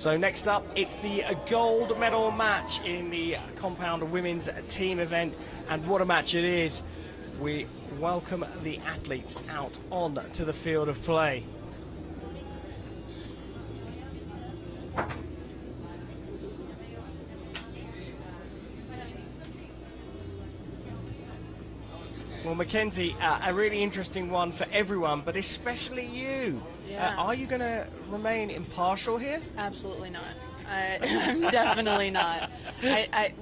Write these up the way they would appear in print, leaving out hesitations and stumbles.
So next up, it's the gold medal match in the compound women's team event, and what a match it is. We welcome the athletes out on to the field of play. Well, Mackenzie, a really interesting one for everyone, but especially you. Yeah. Are you going to remain impartial here? Absolutely not. I'm definitely not.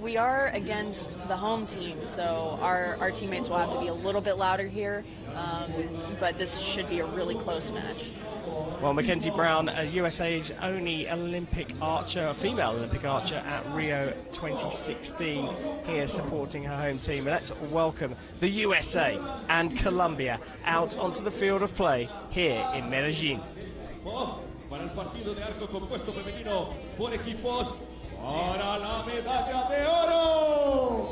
We are against the home team, so our teammates will have to be a little bit louder here, but this should be a really close match. Well, Mackenzie Brown, USA's only Olympic archer, female Olympic archer at Rio 2016, here supporting her home team. And let's welcome the USA and Colombia out onto the field of play here in Medellin. Para el partido de arco compuesto femenino por equipos para la medalla de oro.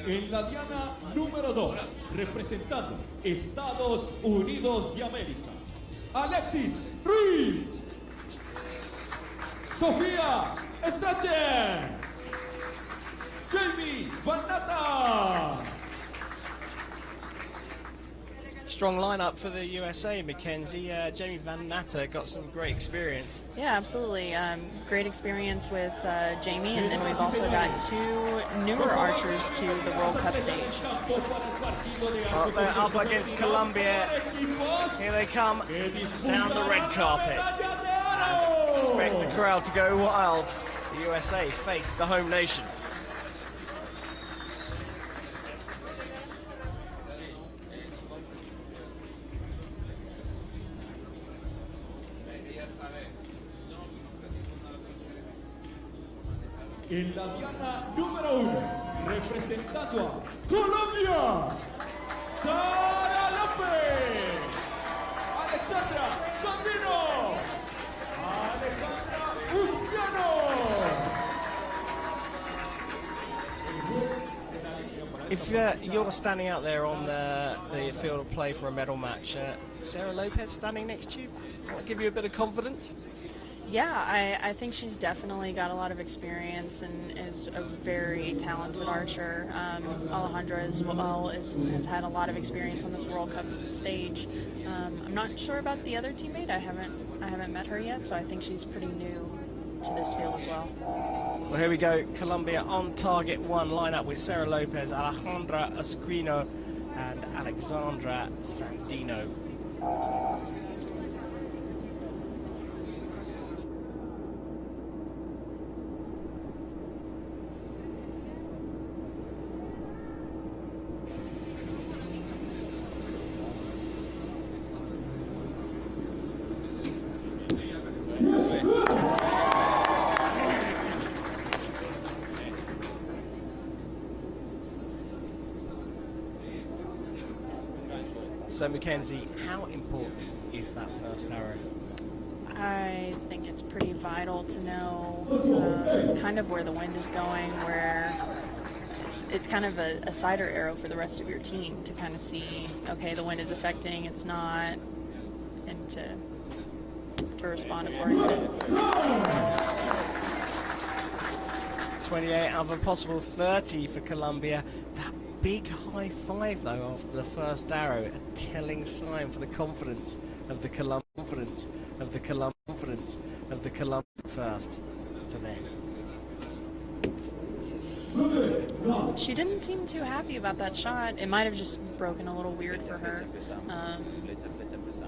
En la diana número 2, representando Estados Unidos de América, Alexis Ruiz, Sofía Strachen, Jamie Van Natta. Strong lineup for the USA, Mackenzie. Jamie Van Natta got some great experience. Yeah, absolutely. Great experience with Jamie, and then we've also got two newer archers to the World Cup stage. Well, they're up against Colombia. Here they come down the red carpet. And expect the crowd to go wild. The USA face the home nation. En la diana número 1, representando a Colombia, Sara López, Alexandra Sandino, Alejandra Ustiano. If you're standing out there on the field of play for a medal match, Sara Lopez standing next to you, will that give you a bit of confidence? Yeah, I think she's definitely got a lot of experience and is a very talented archer. Alejandra as well has had a lot of experience on this World Cup stage. I'm not sure about the other teammate. I haven't met her yet, so I think she's pretty new to this field as well. Well, here we go. Colombia on target one lineup with Sara Lopez, Alejandra Esquino, and Alexandra Sandino. So, Mackenzie, how important is that first arrow? I think it's pretty vital to know kind of where the wind is going, where it's kind of a cider arrow for the rest of your team to kind of see, okay, the wind is affecting, it's not, and to respond accordingly. 28 out of a possible 30 for Colombia. That big high five, though, after the first arrow, a telling sign for the confidence of the confidence of the confidence of the first for them. She didn't seem too happy about that shot. It might have just broken a little weird for her,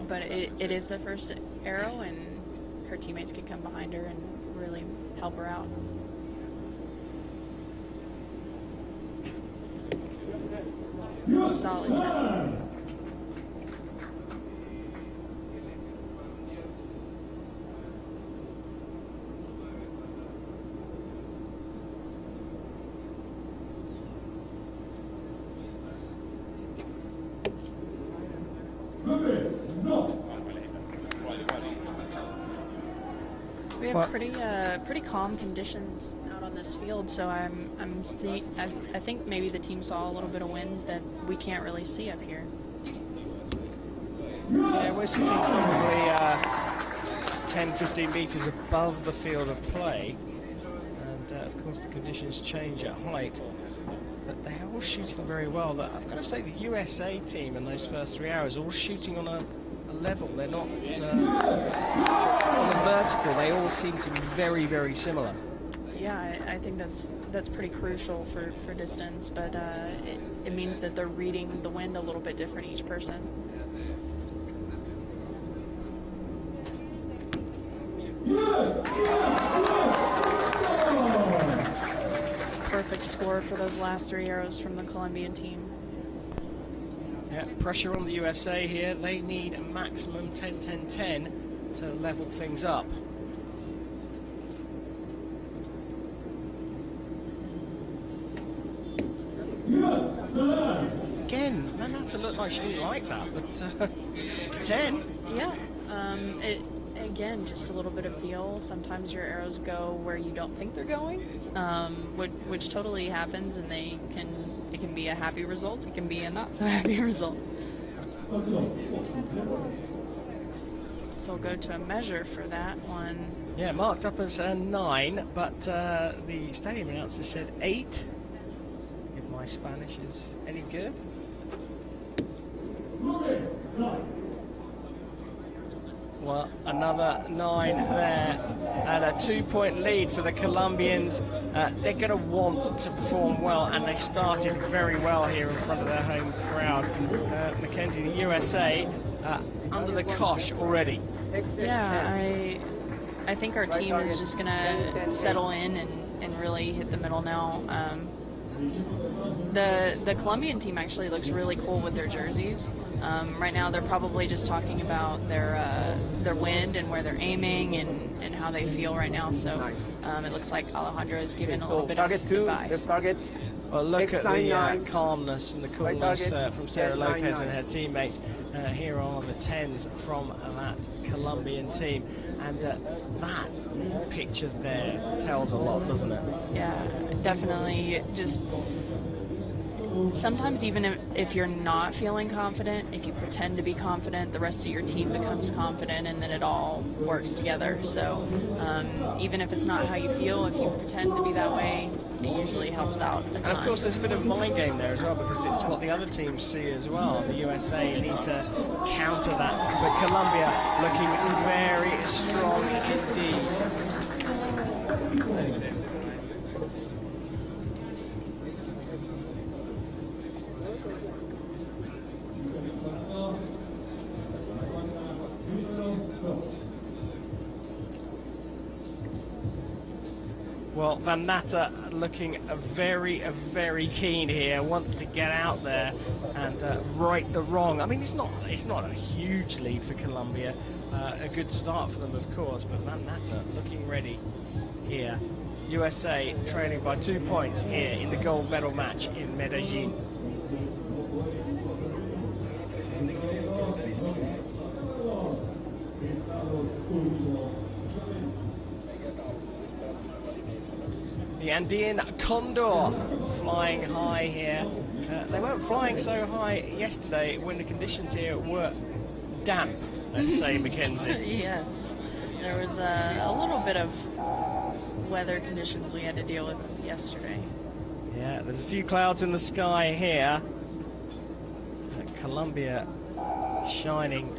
but it is the first arrow, and her teammates could come behind her and really help her out. Solid 10. We have Well- pretty calm conditions out on this field, so I think maybe the team saw a little bit of wind that we can't really see up here. Yeah, we're sitting probably 10, 15 metres above the field of play. And of course the conditions change at height. But they're all shooting very well. I've got to say the USA team in those first 3 hours all shooting on a level. They're not on the vertical. They all seem to be very, very similar. Yeah, I think that's pretty crucial for distance, but it means that they're reading the wind a little bit different each person. Perfect score for those last 3 arrows from the Colombian team. Yeah, pressure on the USA here. They need a maximum 10-10-10 to level things up. Again, Vanata looked like she didn't like that, but it's 10. Yeah, again, just a little bit of feel. Sometimes your arrows go where you don't think they're going, which totally happens, and it can be a happy result. It can be a not so happy result. So we'll go to a measure for that one. Yeah, marked up as a 9, but the stadium announcer said 8. If my Spanish is any good. Well, another 9 there, and a 2-point lead for the Colombians. They're going to want to perform well, and they started very well here in front of their home crowd. Mackenzie, the USA, under the cosh already. Yeah, I think our team is just going to settle in and really hit the middle now. The Colombian team actually looks really cool with their jerseys. Right now they're probably just talking about their wind and where they're aiming and how they feel right now. So it looks like Alejandro is giving a little bit of advice. Well, look at the calmness and the coolness from Sarah Lopez and her teammates. Here are the 10s from that Colombian team. And that picture there tells a lot, doesn't it? Yeah, definitely. Just sometimes even if you're not feeling confident, if you pretend to be confident, the rest of your team becomes confident, and then it all works together. So even if it's not how you feel, if you pretend to be that way, it usually helps out a ton. And of course there's a bit of a mind game there as well, because it's what the other teams see as well. The USA need to counter that, but Colombia looking very strong indeed. Well, Vanata looking very keen here, wants to get out there and right the wrong. I mean, it's not a huge lead for Colombia, a good start for them, of course, but Vanata looking ready here. USA trailing by 2 points here in the gold medal match in Medellin. The Andean Condor flying high here. They weren't flying so high yesterday when the conditions here were damp, let's say, Mackenzie. Yes, there was a little bit of weather conditions we had to deal with yesterday. Yeah, there's a few clouds in the sky here. Colombia shining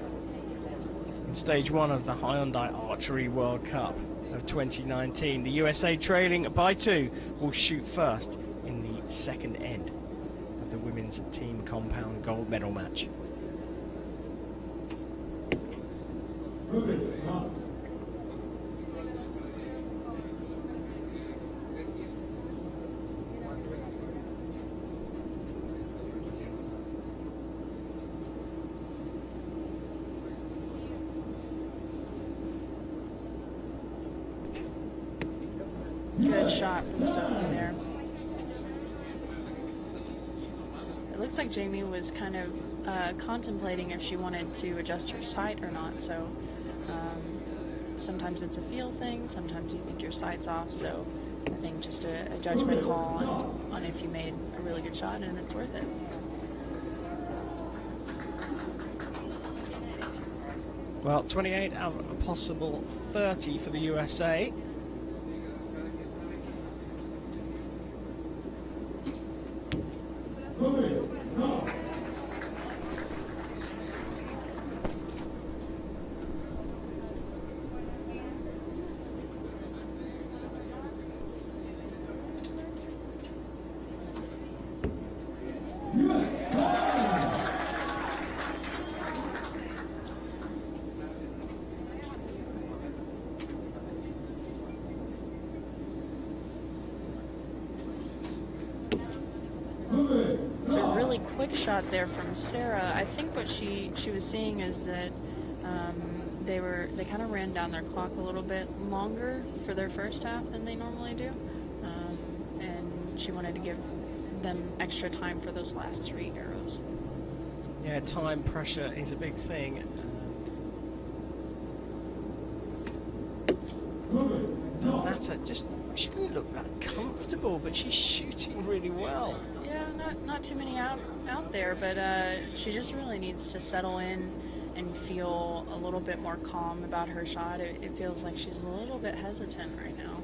in stage 1 of the Hyundai Archery World Cup of 2019. The USA trailing by 2 will shoot first in the second end of the women's team compound gold medal match. Good shot from Sophie there. It looks like Jamie was kind of contemplating if she wanted to adjust her sight or not, so sometimes it's a feel thing, sometimes you think your sight's off, so I think just a judgment call on if you made a really good shot and it's worth it. Well, 28 out of a possible 30 for the USA. So a really quick shot there from Sarah. I think what she was seeing is that they kind of ran down their clock a little bit longer for their first half than they normally do, and she wanted to give them extra time for those last 3 arrows. Yeah, time pressure is a big thing. Vannatta she didn't look that comfortable, but she's shooting really well. Yeah, not too many out there, but she just really needs to settle in and feel a little bit more calm about her shot. It feels like she's a little bit hesitant right now.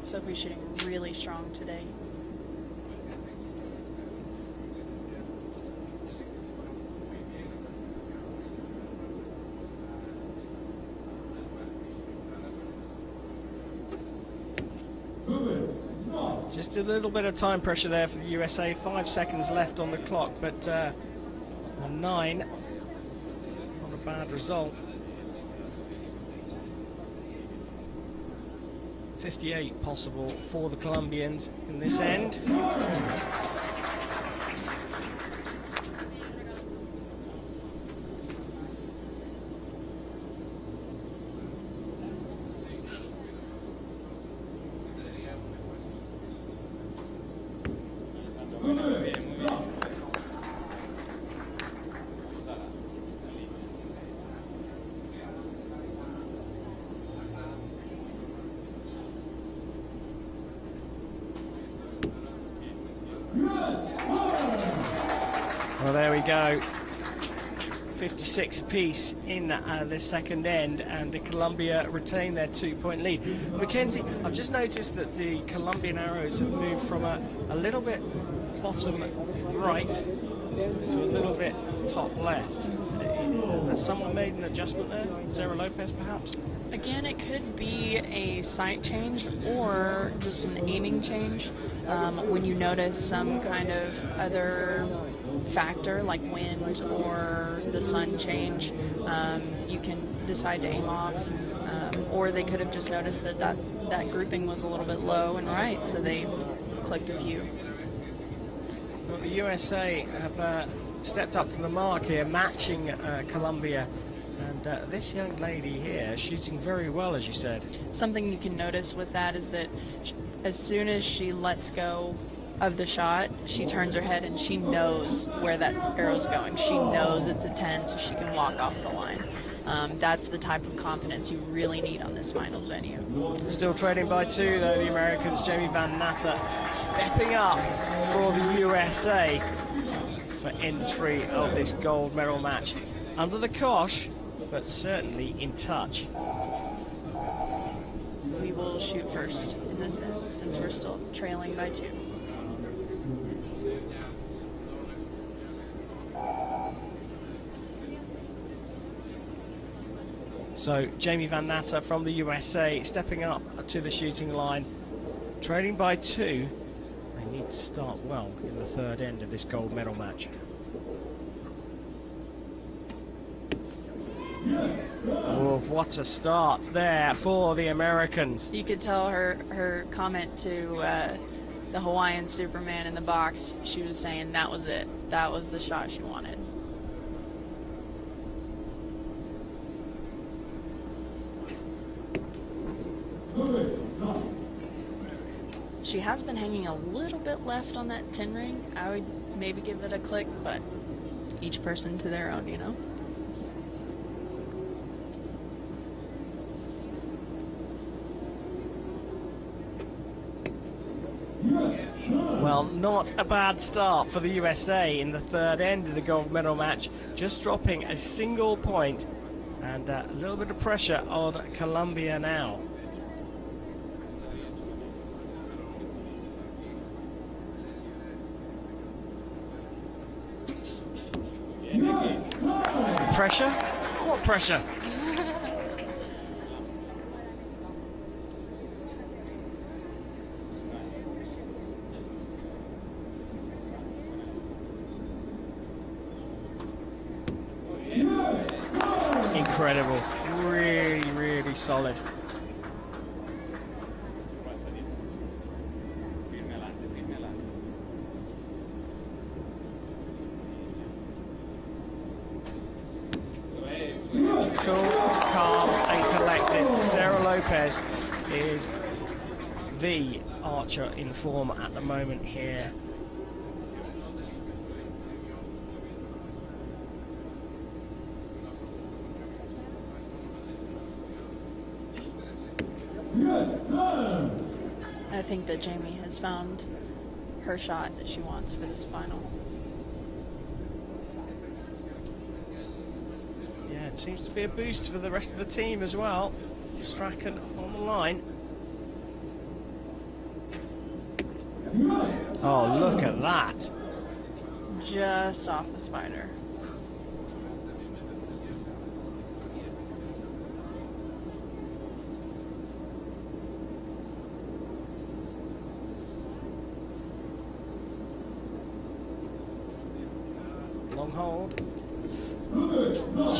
Sophie's shooting really strong today. Just a little bit of time pressure there for the USA. 5 seconds left on the clock, but a 9, not a bad result. 58 possible for the Colombians in this end. Well, there we go. 56 apiece in the second end, and Colombia retain their 2-point lead. Mackenzie, I've just noticed that the Colombian arrows have moved from a little bit bottom right to a little bit top left. Has someone made an adjustment there? Sarah Lopez, perhaps? Again, it could be a sight change or just an aiming change. When you notice some kind of other factor like wind or the sun change, you can decide to aim off. Or they could have just noticed that grouping was a little bit low and right, so they clicked a few. Well, the USA have stepped up to the mark here, matching Colombia. And this young lady here shooting very well, as you said. Something you can notice with that is that as soon as she lets go of the shot, she turns her head and she knows where that arrow's going. She knows it's a 10, so she can walk off the line. That's the type of confidence you really need on this finals venue. Still trailing by 2, though, the Americans. Jamie Vannatta stepping up for the USA for entry of this gold medal match. Under the cosh, but certainly in touch. We will shoot first in this end, since we're still trailing by 2. So Jamie Vannatta from the USA stepping up to the shooting line, trailing by 2. They need to start well in the third end of this gold medal match. Oh, what a start there for the Americans. You could tell her comment to the Hawaiian Superman in the box. She was saying that was it. That was the shot she wanted. She has been hanging a little bit left on that 10 ring. I would maybe give it a click, but each person to their own, you know? Well, not a bad start for the USA in the third end of the gold medal match, just dropping a single point, and a little bit of pressure on Colombia now. Pressure? What pressure? Incredible. Really, really solid. Cool, calm, and collected. Sarah Lopez is the archer in form at the moment here. I think that Jamie has found her shot that she wants for this final. Yeah, it seems to be a boost for the rest of the team as well. Strachan on the line. Oh, look at that. Just off the spider. Long hold.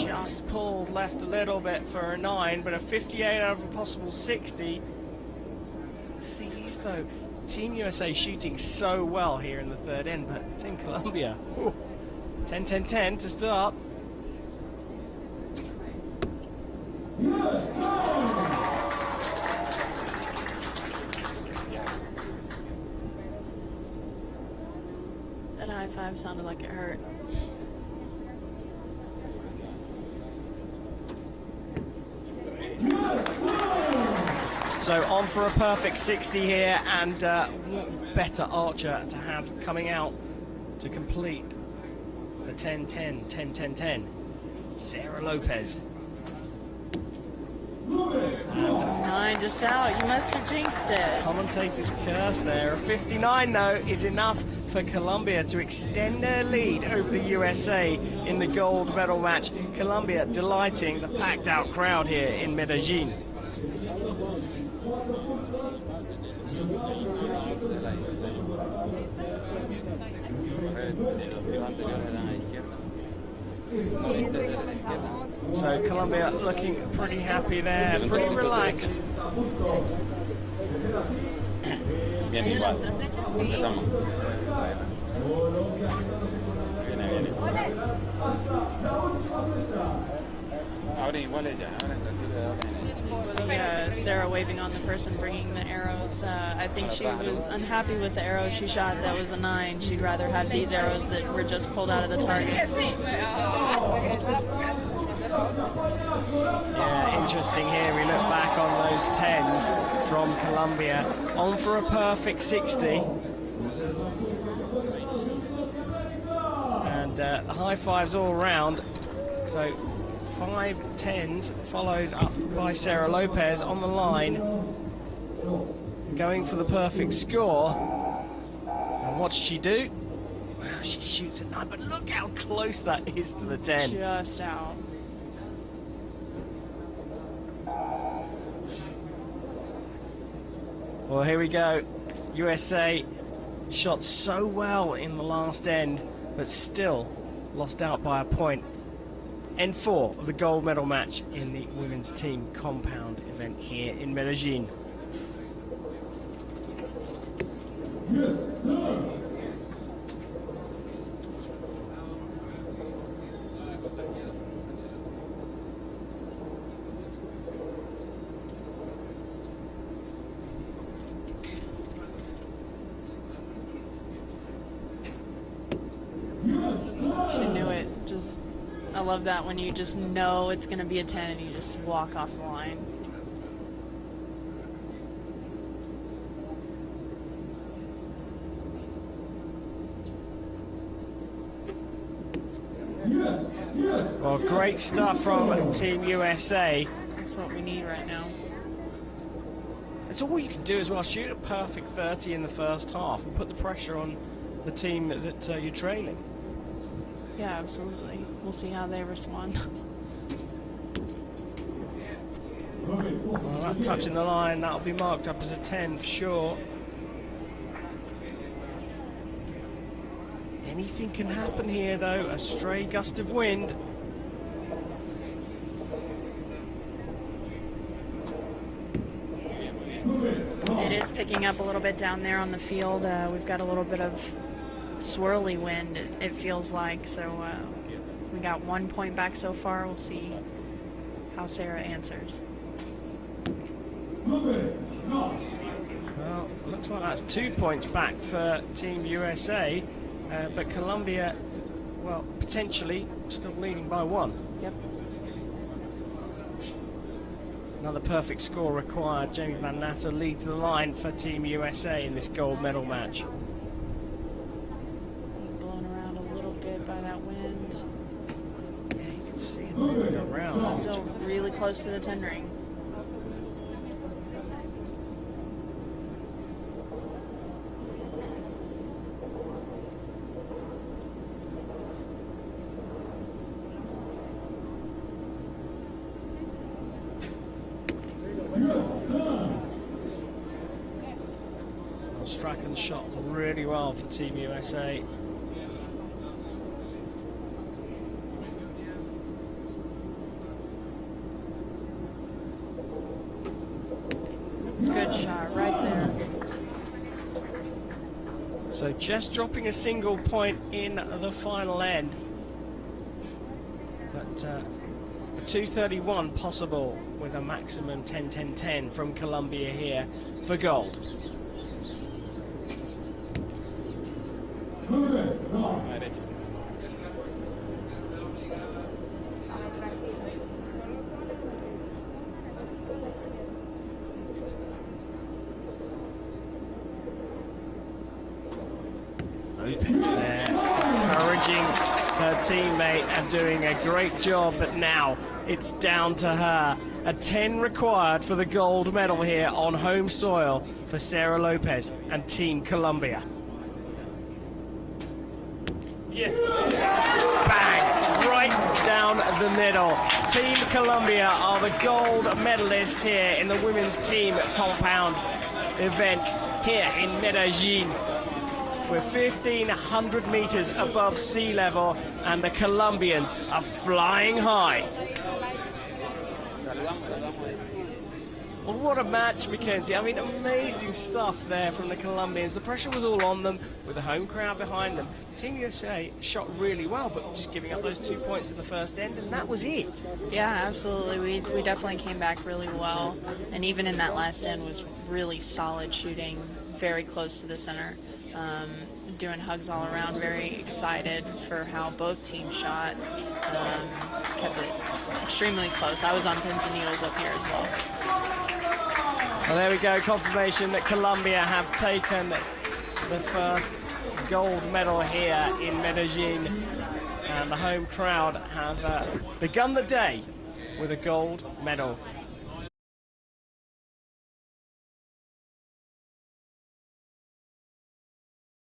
Just pulled left a little bit for a 9, but a 58 out of a possible 60. The thing is, though, Team USA shooting so well here in the third end, but Team Colombia, 10-10-10 to start. That high five sounded like it hurt. So on for a perfect 60 here, and what better archer to have coming out to complete the 10-10, 10-10-10? Sarah Lopez. Nine just out. You must have jinxed it. Commentator's curse there. A 59, though, is enough for Colombia to extend their lead over the USA in the gold medal match. Colombia delighting the packed-out crowd here in Medellin. So Colombia looking pretty happy there, pretty relaxed. Bien, igual. Empezamos. Viene, viene. Ahora igual ella, ahora en retiro de ahora. See Sarah waving on the person bringing the arrows. I think she was unhappy with the arrow she shot. That was a 9. She'd rather have these arrows that were just pulled out of the target. Yeah, interesting here. We look back on those 10s from Colombia. On for a perfect 60. And high fives all round. So 5 10s followed up by Sarah Lopez on the line, going for the perfect score. And what does she do? Well, she shoots a 9, but look how close that is to the 10. Just out. Well, here we go. USA shot so well in the last end, but still lost out by a point. N4 of the gold medal match in the women's team compound event here in Medellin. She knew it. I love that when you just know it's going to be a 10 and you just walk off the line. Well, great stuff from Team USA. That's what we need right now. It's all you can do as well. Shoot a perfect 30 in the first half and put the pressure on the team that you're trailing. Yeah, absolutely. We'll see how they respond. Well, that's touching the line. That'll be marked up as a 10 for sure. Anything can happen here, though. A stray gust of wind. It is picking up a little bit down there on the field. We've got a little bit of swirly wind, it feels like. So we got 1 point back so far. We'll see how Sarah answers. Well, looks like that's 2 points back for Team USA. But Colombia, well, potentially still leading by 1. Yep. Another perfect score required. Jamie Van Natter leads the line for Team USA in this gold medal match. Being blown around a little bit by that wind. Yeah, you can see it moving around. Still really close to the 10 ring. Strachan shot really well for Team USA. Good shot right there. So just dropping a single point in the final end. But a 231 possible with a maximum 10-10-10 from Colombia here for gold. Lopez there, encouraging her teammate and doing a great job, but now it's down to her. A 10 required for the gold medal here on home soil for Sarah Lopez and Team Colombia. Yes. Bang! Right down the middle. Team Colombia are the gold medalists here in the women's team compound event here in Medellin. We're 1,500 meters above sea level, and the Colombians are flying high. Well, what a match, Mackenzie. I mean, amazing stuff there from the Colombians. The pressure was all on them with the home crowd behind them. Team USA shot really well, but just giving up those 2 points in the first end, and that was it. Yeah, absolutely. We definitely came back really well. And even in that last end was really solid shooting, very close to the center. Doing hugs all around, very excited for how both teams shot. Kept it extremely close. I was on pins and needles up here as well. Well, there we go, confirmation that Colombia have taken the first gold medal here in Medellin, and the home crowd have begun the day with a gold medal